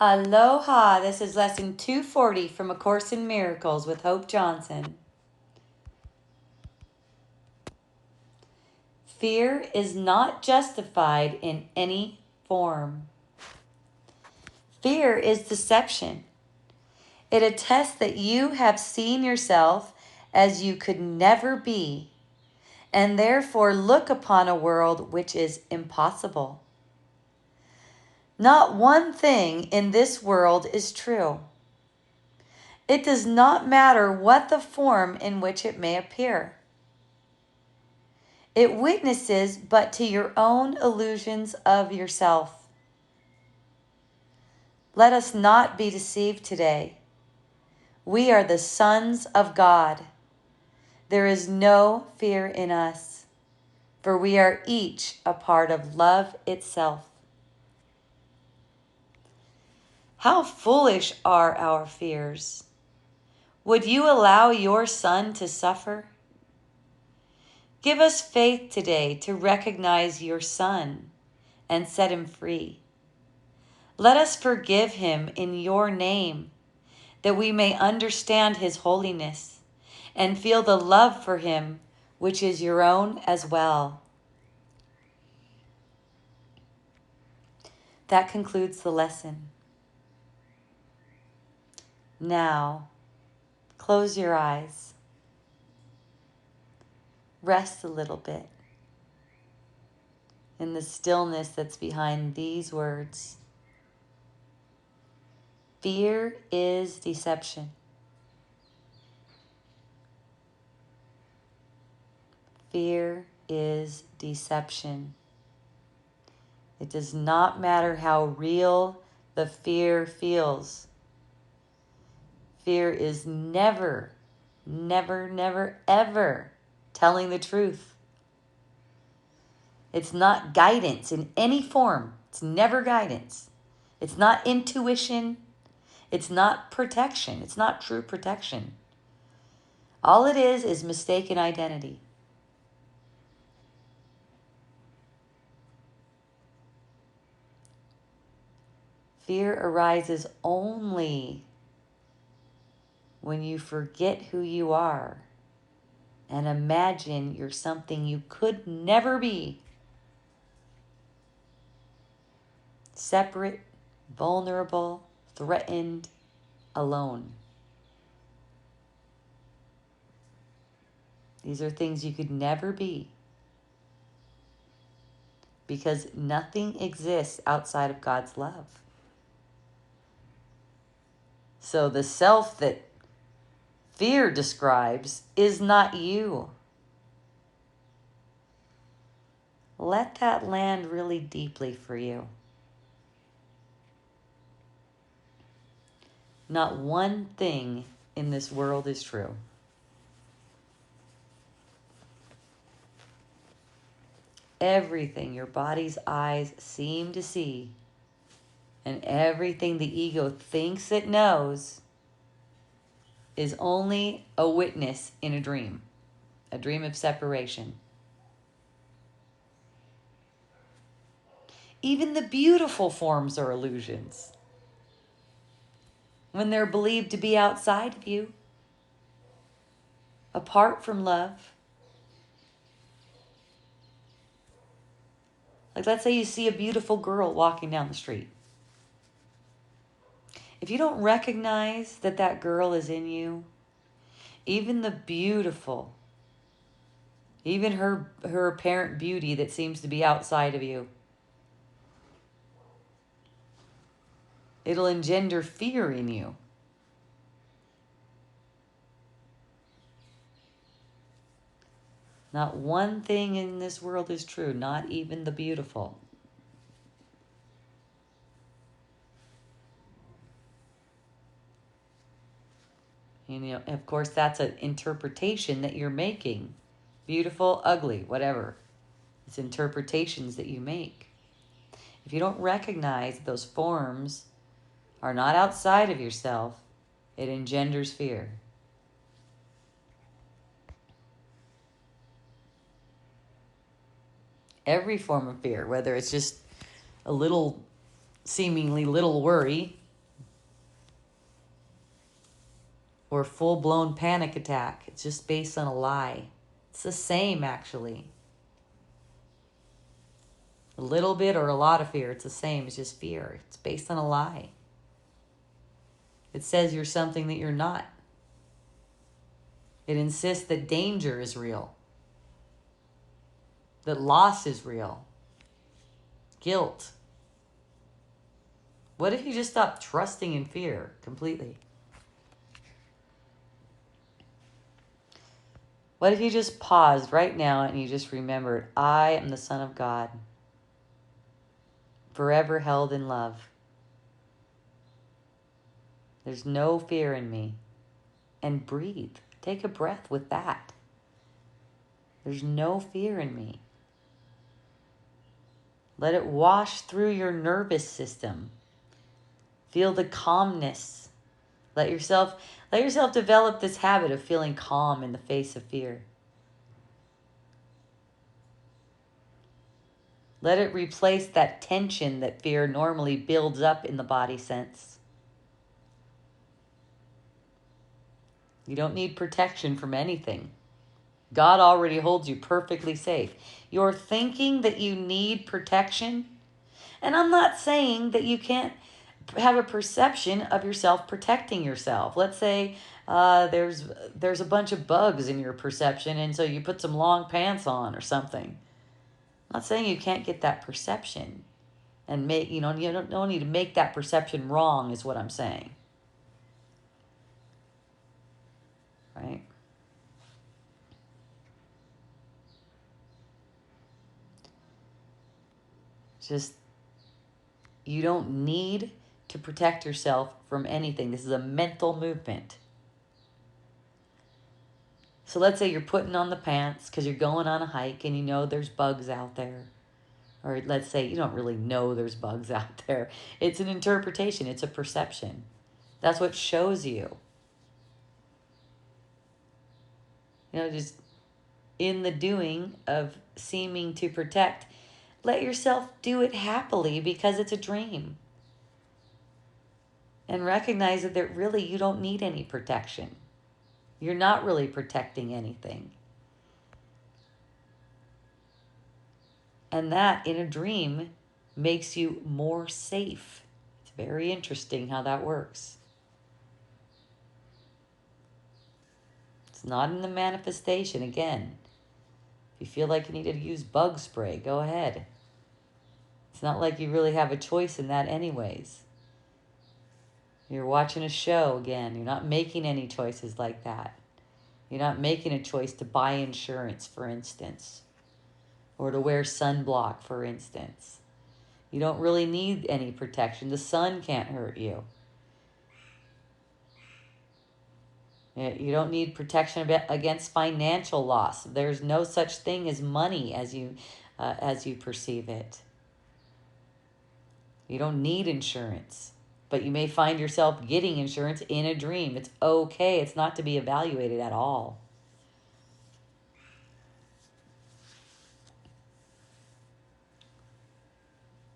Aloha! This is lesson 240 from A Course in Miracles with Hope Johnson. Fear is not justified in any form. Fear is deception. It attests that you have seen yourself as you could never be, and therefore look upon a world which is impossible. Not one thing in this world is true. It does not matter what the form in which it may appear. It witnesses but to your own illusions of yourself. Let us not be deceived today. We are the sons of God. There is no fear in us, for we are each a part of love itself. How foolish are our fears! Would you allow your son to suffer? Give us faith today to recognize your son and set him free. Let us forgive him in your name, that we may understand his holiness and feel the love for him, which is your own as well. That concludes the lesson. Now, close your eyes. Rest a little bit in the stillness that's behind these words. Fear is deception. Fear is deception. It does not matter how real the fear feels. Fear is never, ever telling the truth. It's not guidance in any form. It's never guidance. It's not intuition. It's not protection. It's not true protection. All it is mistaken identity. Fear arises only when you forget who you are and imagine you're something you could never be. Separate, vulnerable, threatened, alone. These are things you could never be, because nothing exists outside of God's love. So the self that fear describes is not you. Let that land really deeply for you. Not one thing in this world is true. Everything your body's eyes seem to see, and everything the ego thinks it knows, is only a witness in a dream of separation. Even the beautiful forms are illusions when they're believed to be outside of you, apart from love. Like, let's say you see a beautiful girl walking down the street. If you don't recognize that that girl is in you, even the beautiful, even her apparent beauty that seems to be outside of you, it'll engender fear in you. Not one thing in this world is true, not even the beautiful. And, of course, that's an interpretation that you're making. Beautiful, ugly, whatever. It's interpretations that you make. If you don't recognize those forms are not outside of yourself, it engenders fear. Every form of fear, whether it's just a little, seemingly little worry, or full-blown panic attack. It's just based on a lie. It's the same, actually. A little bit or a lot of fear, it's the same. It's just fear. It's based on a lie. It says you're something that you're not. It insists that danger is real, that loss is real, guilt. What if you just stopped trusting in fear completely? What if you just paused right now and you just remembered, I am the Son of God, forever held in love. There's no fear in me. And breathe. Take a breath with that. There's no fear in me. Let it wash through your nervous system. Feel the calmness. Let yourself develop this habit of feeling calm in the face of fear. Let it replace that tension that fear normally builds up in the body sense. You don't need protection from anything. God already holds you perfectly safe. You're thinking that you need protection. And I'm not saying that you can't have a perception of yourself protecting yourself. Let's say there's a bunch of bugs in your perception, and so you put some long pants on or something. I'm not saying you can't get that perception. And you don't need to make that perception wrong is what I'm saying. Right? Just, you don't need to protect yourself from anything. This is a mental movement. So let's say you're putting on the pants because you're going on a hike and you know there's bugs out there. Or let's say you don't really know there's bugs out there. It's an interpretation. It's a perception. That's what shows you. Just in the doing of seeming to protect, let yourself do it happily because it's a dream. And recognize that really you don't need any protection. You're not really protecting anything. And that, in a dream, makes you more safe. It's very interesting how that works. It's not in the manifestation. Again, if you feel like you need to use bug spray, go ahead. It's not like you really have a choice in that anyways. You're watching a show again. You're not making any choices like that. You're not making a choice to buy insurance, for instance, or to wear sunblock, for instance. You don't really need any protection. The sun can't hurt you. You don't need protection against financial loss. There's no such thing as money as you perceive it. You don't need insurance, but you may find yourself getting insurance in a dream. It's okay. It's not to be evaluated at all.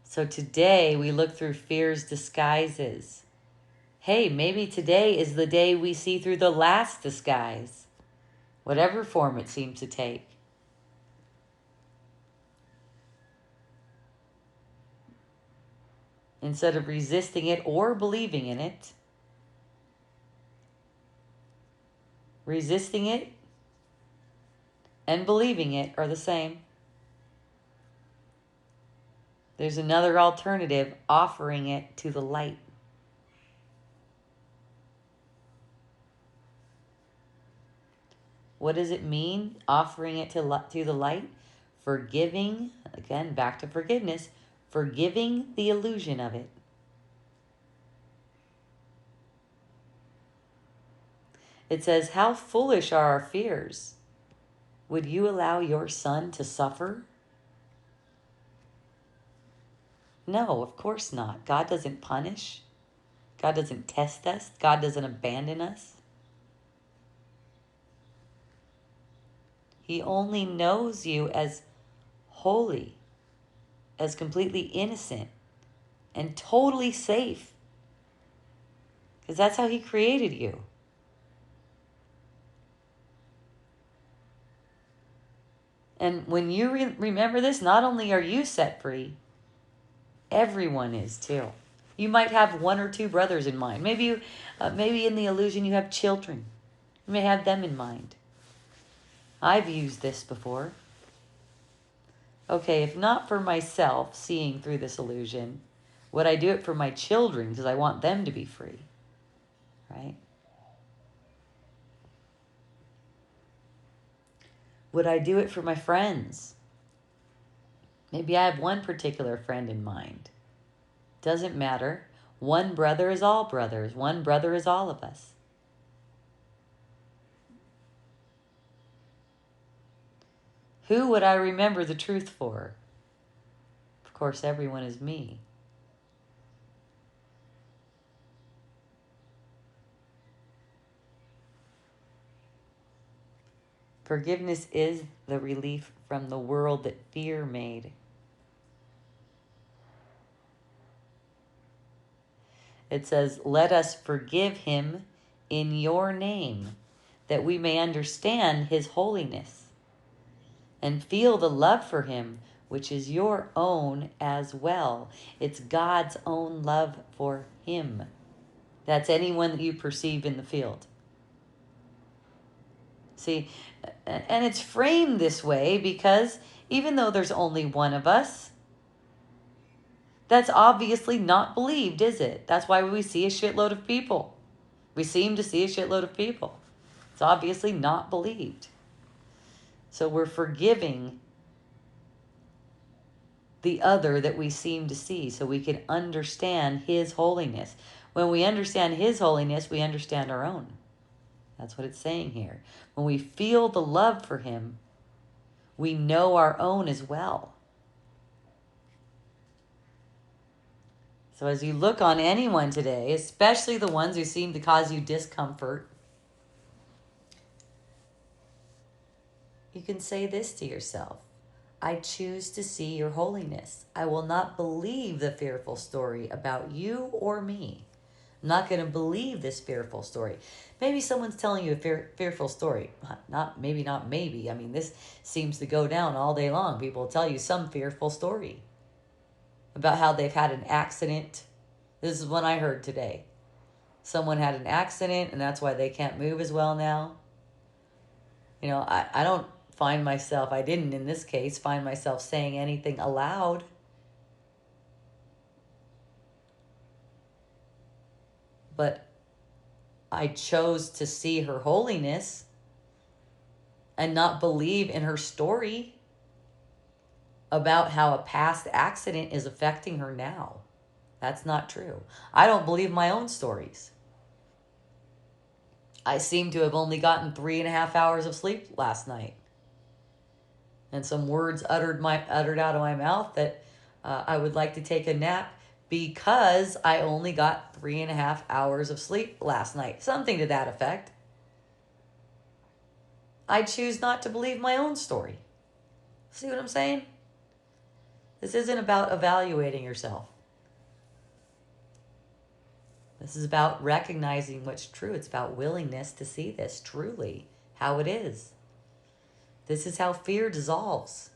So today we look through fear's disguises. Hey, maybe today is the day we see through the last disguise, whatever form it seems to take. Instead of resisting it or believing in it, resisting it and believing it are the same. There's another alternative, offering it to the light. What does it mean, offering it to the light? Forgiving, again, back to forgiveness, forgiving the illusion of it. It says, how foolish are our fears? Would you allow your son to suffer? No, of course not. God doesn't punish. God doesn't test us. God doesn't abandon us. He only knows you as holy, as completely innocent, and totally safe. Because that's how he created you. And when you remember this, not only are you set free, everyone is too. You might have one or two brothers in mind. Maybe maybe in the illusion you have children. You may have them in mind. I've used this before. Okay, if not for myself seeing through this illusion, would I do it for my children because I want them to be free? Right? Would I do it for my friends? Maybe I have one particular friend in mind. Doesn't matter. One brother is all brothers. One brother is all of us. Who would I remember the truth for? Of course, everyone is me. Forgiveness is the relief from the world that fear made. It says, let us forgive him in your name, that we may understand his holiness and feel the love for him, which is your own as well. It's God's own love for him. That's anyone that you perceive in the field. See, and it's framed this way because even though there's only one of us, that's obviously not believed, is it? That's why we see a shitload of people. We seem to see a shitload of people. It's obviously not believed. So we're forgiving the other that we seem to see so we can understand his holiness. When we understand his holiness, we understand our own. That's what it's saying here. When we feel the love for him, we know our own as well. So as you look on anyone today, especially the ones who seem to cause you discomfort, you can say this to yourself. I choose to see your holiness. I will not believe the fearful story about you or me. I'm not going to believe this fearful story. Maybe someone's telling you a fearful story. Maybe. I mean, this seems to go down all day long. People will tell you some fearful story about how they've had an accident. This is one I heard today. Someone had an accident and that's why they can't move as well now. You know, I don't find myself, I didn't in this case, find myself saying anything aloud. But I chose to see her holiness and not believe in her story about how a past accident is affecting her now. That's not true. I don't believe my own stories. I seem to have only gotten 3.5 hours of sleep last night. And some words uttered out of my mouth that I would like to take a nap because I only got 3.5 hours of sleep last night. Something to that effect. I choose not to believe my own story. See what I'm saying? This isn't about evaluating yourself. This is about recognizing what's true. It's about willingness to see this truly, how it is. This is how fear dissolves.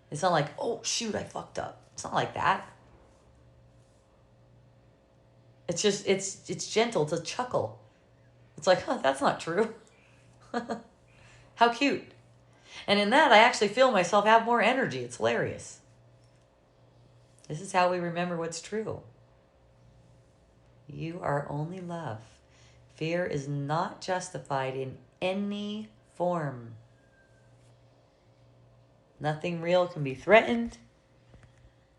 It's not like, oh, shoot, I fucked up. It's not like that. It's just, it's gentle. It's a chuckle. It's like, huh, that's not true. How cute. And in that, I actually feel myself have more energy. It's hilarious. This is how we remember what's true. You are only love. Fear is not justified in any form. Nothing real can be threatened.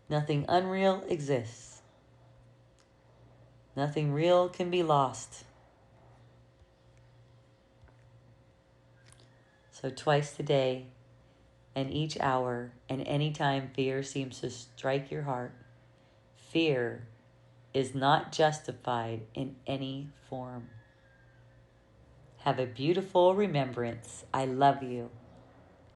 Nothing unreal exists. Nothing real can be lost. So twice a day and each hour and any time fear seems to strike your heart, fear is not justified in any form. Have a beautiful remembrance. I love you.